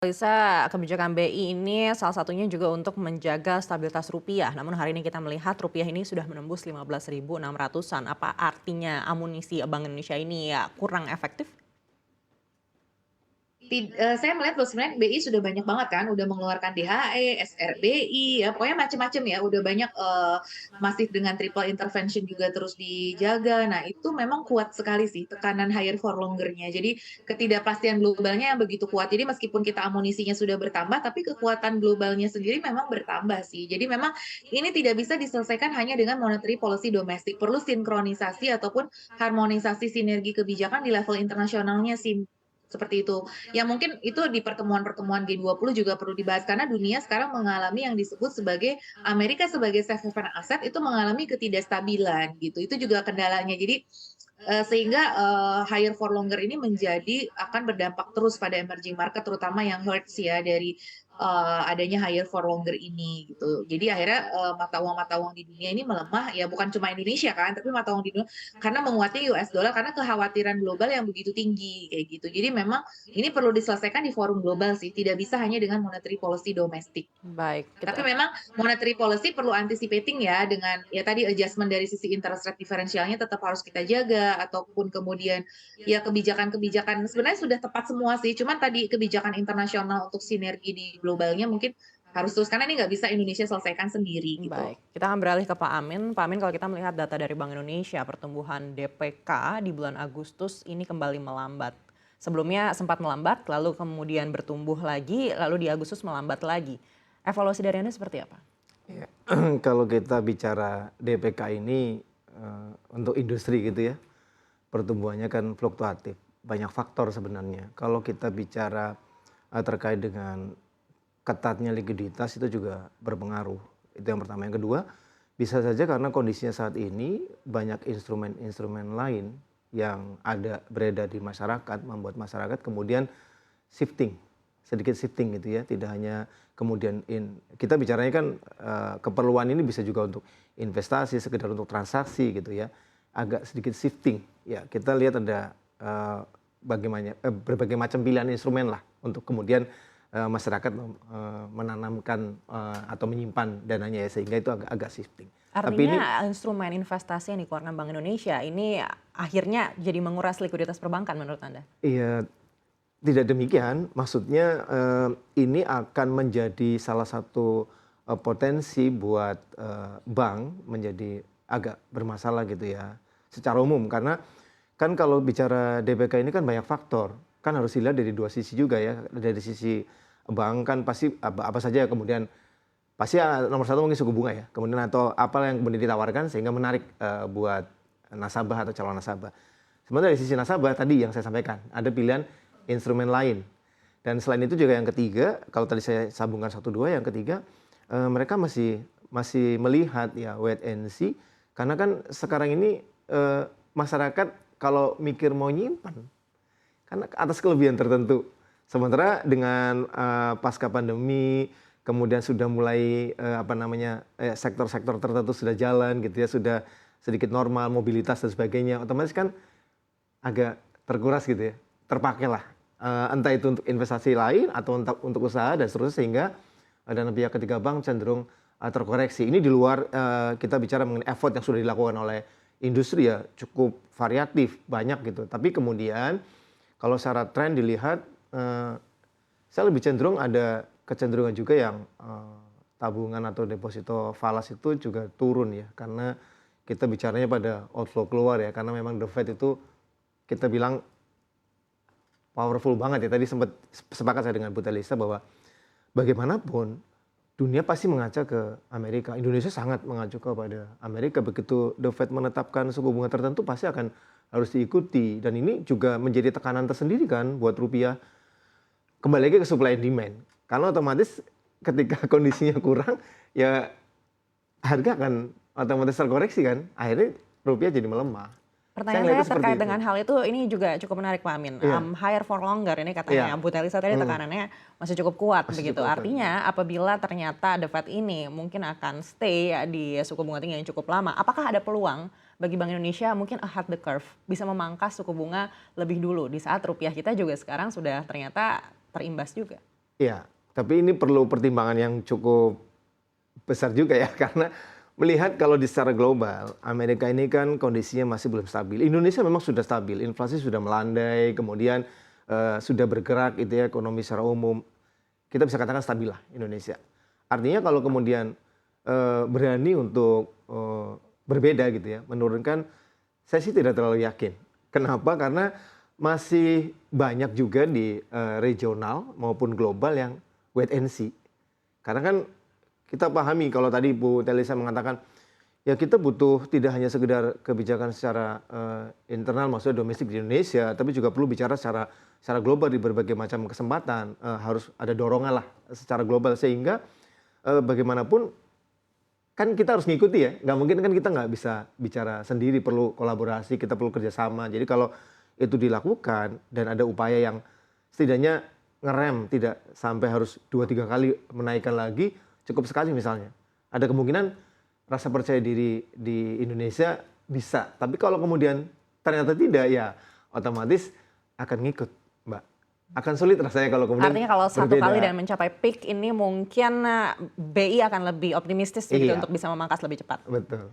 Analisa kebijakan BI ini salah satunya juga untuk menjaga stabilitas rupiah. Namun hari ini kita melihat rupiah ini sudah menembus 15.600-an. Apa artinya amunisi Bank Indonesia ini ya kurang efektif? Saya melihat bahwa sebenarnya BI sudah banyak banget kan, udah mengeluarkan DHE, SRBI, ya pokoknya macam-macam ya, udah banyak, masif dengan triple intervention juga terus dijaga. Nah, itu memang kuat sekali sih tekanan higher for longer-nya. Jadi ketidakpastian globalnya yang begitu kuat. Jadi meskipun kita amunisinya sudah bertambah, tapi kekuatan globalnya sendiri memang bertambah sih. Jadi memang ini tidak bisa diselesaikan hanya dengan monetary policy domestik, perlu sinkronisasi ataupun harmonisasi sinergi kebijakan di level internasionalnya sih, seperti itu. Ya mungkin itu di pertemuan-pertemuan G20 juga perlu dibahas karena dunia sekarang mengalami yang disebut sebagai Amerika sebagai safe haven asset itu mengalami ketidakstabilan gitu. Itu juga kendalanya. Jadi sehingga higher for longer ini menjadi akan berdampak terus pada emerging market terutama yang hurts ya dari adanya higher for longer ini gitu. Jadi akhirnya mata uang di dunia ini melemah ya bukan cuma Indonesia kan, tapi mata uang di dunia karena menguatnya US dollar karena kekhawatiran global yang begitu tinggi kayak gitu. Jadi memang ini perlu diselesaikan di forum global sih, tidak bisa hanya dengan monetary policy domestik. Baik, Tapi kita memang monetary policy perlu anticipating ya dengan ya tadi adjustment dari sisi interest rate diferensialnya tetap harus kita jaga ataupun kemudian ya kebijakan-kebijakan sebenarnya sudah tepat semua sih, cuman tadi kebijakan internasional untuk sinergi di globalnya mungkin harus terus karena ini nggak bisa Indonesia selesaikan sendiri gitu. baik. Kita akan beralih ke Pak Amin. Pak Amin, kalau kita melihat data dari Bank Indonesia, pertumbuhan DPK di bulan Agustus ini kembali melambat. Sebelumnya sempat melambat, lalu kemudian bertumbuh lagi, lalu di Agustus melambat lagi. Evaluasi dari Anda seperti apa? Ya, kalau kita bicara DPK ini untuk industri gitu ya, pertumbuhannya kan fluktuatif, banyak faktor sebenarnya. Kalau kita bicara terkait dengan ketatnya likuiditas itu juga berpengaruh. Itu yang pertama. Yang kedua, bisa saja karena kondisinya saat ini banyak instrumen-instrumen lain yang ada beredar di masyarakat, membuat masyarakat kemudian shifting, sedikit shifting gitu ya, tidak hanya kemudian kita bicaranya kan keperluan ini bisa juga untuk investasi, sekedar untuk transaksi gitu ya, agak sedikit shifting. Ya, kita lihat ada berbagai macam pilihan instrumen lah untuk kemudian masyarakat menanamkan atau menyimpan dananya ya, sehingga itu agak shifting. Tapi ini Artinya instrumen investasi yang dikeluarkan Bank Indonesia ini akhirnya jadi menguras likuiditas perbankan menurut Anda? iya, tidak demikian, maksudnya ini akan menjadi salah satu potensi buat bank menjadi agak bermasalah gitu ya secara umum, karena kan kalau bicara DPK ini kan banyak faktor, kan harus dilihat dari dua sisi juga ya. Dari sisi bank kan pasti apa saja kemudian pasti nomor satu mungkin suku bunga ya, kemudian atau apa yang kemudian ditawarkan sehingga menarik buat nasabah atau calon nasabah. Sebenarnya dari sisi nasabah tadi yang saya sampaikan, ada pilihan instrumen lain. Dan selain itu juga yang ketiga, kalau tadi saya sambungkan satu dua, yang ketiga mereka masih melihat ya wait and see, karena kan sekarang ini masyarakat kalau mikir mau nyimpan, karena atas kelebihan tertentu. Sementara dengan pasca pandemi, kemudian sudah mulai sektor-sektor tertentu sudah jalan gitu ya, sudah sedikit normal, mobilitas dan sebagainya, otomatis kan agak terkuras gitu ya, terpakailah. Entah itu untuk investasi lain atau untuk usaha dan seterusnya, sehingga dana pihak ketiga bank cenderung terkoreksi. Ini di luar kita bicara mengenai effort yang sudah dilakukan oleh industri ya, cukup variatif, banyak gitu. Tapi kemudian kalau secara tren dilihat, saya lebih cenderung ada kecenderungan juga yang tabungan atau deposito falas itu juga turun ya, karena kita bicaranya pada outflow keluar ya, karena memang the Fed itu kita bilang powerful banget ya. Tadi sempat sepakat saya dengan Bu Telisa bahwa bagaimanapun dunia pasti mengaca ke Amerika. Indonesia sangat mengacu kepada Amerika. Begitu the Fed menetapkan suku bunga tertentu pasti akan harus diikuti. Dan ini juga menjadi tekanan tersendiri kan buat rupiah. Kembali lagi ke supply and demand. Karena otomatis ketika kondisinya kurang, ya harga akan otomatis terkoreksi kan. Akhirnya rupiah jadi melemah. Saya Pertanyaan ngeliatnya saya seperti terkait itu. dengan hal itu, ini juga cukup menarik Pak Amin. Iya, Higher for longer ini katanya iya. Bu Telisa tadi tekanannya masih cukup kuat Masih begitu. cukup. Artinya apabila ternyata The Fed ini mungkin akan stay di suku bunga tinggi yang cukup lama, apakah ada peluang bagi Bank Indonesia mungkin ahead the curve bisa memangkas suku bunga lebih dulu di saat rupiah kita juga sekarang sudah ternyata terimbas juga? Ya, tapi ini perlu pertimbangan yang cukup besar juga ya karena melihat kalau di secara global Amerika ini kan kondisinya masih belum stabil. Indonesia memang sudah stabil, inflasi sudah melandai, kemudian sudah bergerak itu ya ekonomi secara umum. Kita bisa katakan stabil lah Indonesia. Artinya kalau kemudian berani untuk berbeda gitu ya, menurunkan, saya sih tidak terlalu yakin. Kenapa? Karena masih banyak juga di regional maupun global yang wait and see. Karena kan kita pahami kalau tadi Bu Telisa mengatakan ya kita butuh tidak hanya sekedar kebijakan secara internal maksudnya domestik di Indonesia, tapi juga perlu bicara secara global di berbagai macam kesempatan. Harus ada dorongan lah secara global sehingga bagaimanapun kan kita harus ngikuti ya. Nggak mungkin kan kita nggak bisa bicara sendiri, perlu kolaborasi, kita perlu kerjasama. Jadi kalau itu dilakukan dan ada upaya yang setidaknya ngerem tidak sampai harus 2-3 kali menaikkan lagi, cukup sekali misalnya. Ada kemungkinan rasa percaya diri di Indonesia bisa. Tapi kalau kemudian ternyata tidak ya otomatis akan ngikut, Mbak. Akan sulit rasanya kalau kemudian Artinya kalau satu berbeda. kali dan mencapai peak ini mungkin BI akan lebih optimistis gitu Iya. untuk bisa memangkas lebih cepat. Betul.